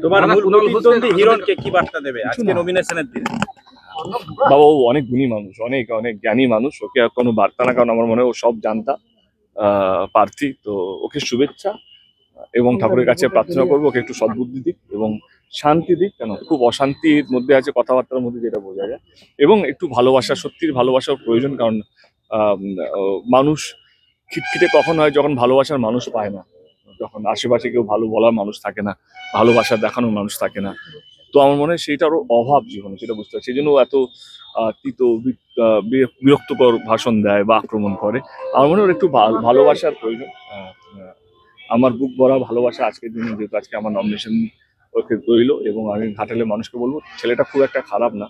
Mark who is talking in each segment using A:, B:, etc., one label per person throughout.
A: তোমার প্রতিদ্বন্দ্বী হিরণকে কি বার্তা দেবে আজকে নমিনেশনের দিনে?
B: বাবা ও অনেক গুণী মানুষ, অনেক অনেক জ্ঞানী মানুষ, ওকে আর কোনো বার্তা না, কারণ আমার মনে হয় ও সব জানতা প্রার্থী। তো ওকে শুভেচ্ছা এবং ঠাকুরের কাছে প্রার্থনা করবো ওকে একটু সদ্বুদ্ধি দিক এবং শান্তি দিক, কেন খুব অশান্তির মধ্যে আছে কথাবার্তার মধ্যে, যেটা বোঝা যায়। এবং একটু ভালোবাসা, সত্যির ভালোবাসার প্রয়োজন, কারণ মানুষ খিটখিটে কখন হয় যখন ভালোবাসার মানুষ পায় না, যখন আশেপাশে কেউ ভালো বলার মানুষ থাকে না, ভালোবাসা দেখানোর মানুষ থাকে না। তো আমার মনে হয় সেইটারও অভাব জীবনে, সেটা বুঝতে পারছি, সেই জন্য এত বিরক্তকর ভাষণ দেয় বা আক্রমণ করে। আমার মনে হয় একটু ভালোবাসার প্রয়োজন। আমার বুক ভরা ভালোবাসা আজকের দিনে, যেহেতু আজকে আমার নমিনেশন ওকে রইল, এবং আমি ঘাটালের মানুষকে বলবো ছেলেটা খুব একটা খারাপ না,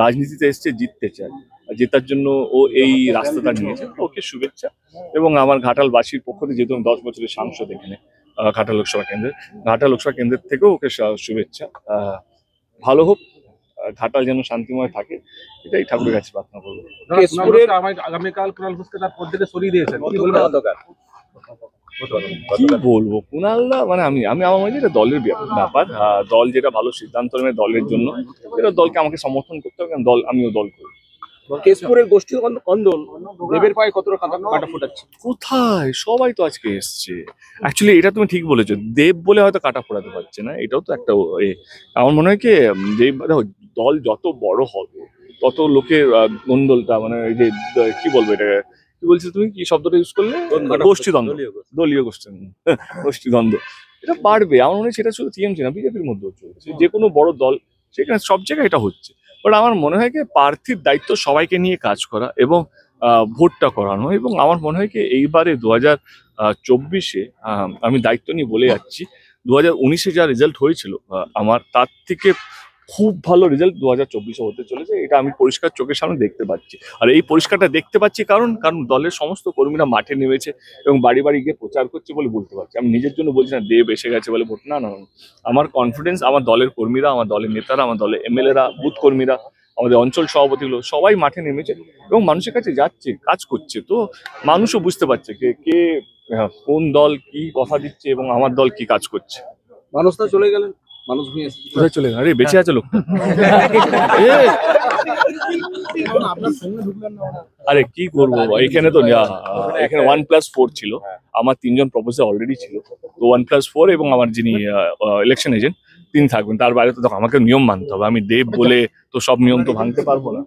B: রাজনীতিতে এসছে জিততে চায়, জেতার জন্য ও এই রাস্তাটা নিয়েছে। ওকে শুভেচ্ছা, এবং আমার ঘাটালবাসীর পক্ষ থেকে, যেহেতু আমি 10 বছরের সাংসদ এখানে ঘাটাল লোকসভা কেন্দ্রের থেকেও ওকে শুভেচ্ছা। ভালো হোক, ঘাটাল যেন শান্তিময় থাকে, এটাই ঠাকুরের কাছে প্রার্থনা করবো।
C: আগামীকাল কুণাল ঘোষকে তার পদ থেকে সরিয়ে দিয়েছেন, কি বলবেন?
B: কি বলবো, কুণালদা মানে আমি আমার মনে হয় এটা দলের ব্যাপার। দল যেটা ভালো সিদ্ধান্ত নেবে দলের জন্য, এটা দলকে আমাকে সমর্থন করতে হবে, কারণ আমিও দল করি।
C: কেশপুরের গোষ্ঠী কন্দল দেবের পায়ে কতটা কাটা ফোটাচ্ছে?
B: কোথায়, সবাই তো আজকে এসছে। অ্যাকচুয়ালি এটা তুমি ঠিক বলেছো, দেব বলে হয়তো কাটা ফোড়াতে পারছে না, এটাও তো একটা আমার মনে হয় কি, দেব দেখো দল যত বড় হবে তত লোকের দ্বন্দ্বটা, মানে এই যে কি বলবো এটাকে, কি বলছো তুমি, কি শব্দটা ইউজ করলে? গোষ্ঠীদ্বন্দ্ব, দলীয় গোষ্ঠীদ্বন্দ্ব, এটা বাড়বে। আমার মনে হয় সেটা শুধু টিএমসি না, বিজেপির মধ্যেও চলছে, যে কোনো বড় দল সেখানে সব জায়গায় এটা হচ্ছে। বাট আমার মনে হয় কি প্রার্থীর দায়িত্ব সবাইকে নিয়ে কাজ করা এবং ভোটটা করানো। এবং আমার মনে হয় কি এইবারে 2024-এ আমি দায়িত্ব নিয়ে বলে যাচ্ছি, 2019-এ যা রেজাল্ট হয়েছিল আমার, তার থেকে খুব ভালো রেজাল্ট 2024-এ হতে চলেছে, এটা আমি পরিষ্কার চোখের সামনে দেখতে পাচ্ছি। আর এই পরিষ্কারটা দেখতে পাচ্ছি কারণ দলের সমস্ত কর্মীরা মাঠে নেমেছে এবং বাড়ি বাড়ি গিয়ে প্রচার করছে বলে বলতে পারছি। আমি নিজের জন্য বলছি না দেব এসে গেছে বলে ভোট, না। আমার কনফিডেন্স, আমার দলের কর্মীরা, আমার দলের নেতারা, আমার দলের এমএলএরা, বুথ কর্মীরা, আমাদের অঞ্চল সভাপতিগুলো সবাই মাঠে নেমেছে এবং মানুষের কাছে যাচ্ছে, কাজ করছে। তো মানুষও বুঝতে পারছে কে কোন দল কি কথা দিচ্ছে এবং আমার দল কি কাজ করছে।
C: মানুষ তো চলে গেলেন, মানুষ
B: কোথায় চলে গেল? আরে বেঁচে আছে লোকটা। আরে কি করবো, এখানে তো এখানে 1+4 ছিল, আমার 3জন প্রপোজাল অলরেডি ছিল, তো 1+4 এবং আমার যিনি ইলেকশন এজেন্ট তিনি থাকবেন, তার বাইরে তো আমাকে নিয়ম মানতে হবে। আমি দেব বলে তো সব নিয়ম তো ভাঙতে পারবো না।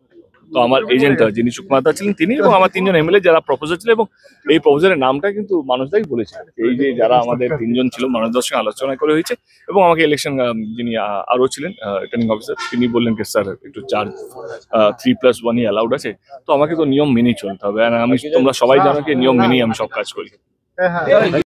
B: তো আমার এজেন্ট যিনি সুকুমার ছিলেন তিনি, এবং আমার 3জন এমএলএ যারা প্রপোজাল ছিল, এবং এই প্রপোজালের নামটা কিন্তু মানুষদাই বলেছে। এই যে যারা আমাদের 3জন ছিল, মানুষদের সঙ্গে আলোচনা করে হয়েছে, এবং আমাকে ইলেকশন যিনি আরো ছিলেন রিটার্নিং অফিসার, তিনি বললেন কি স্যার একটু চার্জ 3+1 অ্যালাউড আছে, তো আমাকে তো নিয়ম মেনেই চলতে হবে। আর তোমরা সবাই জানো কি নিয়ম মেনেই আমি সব কাজ করি।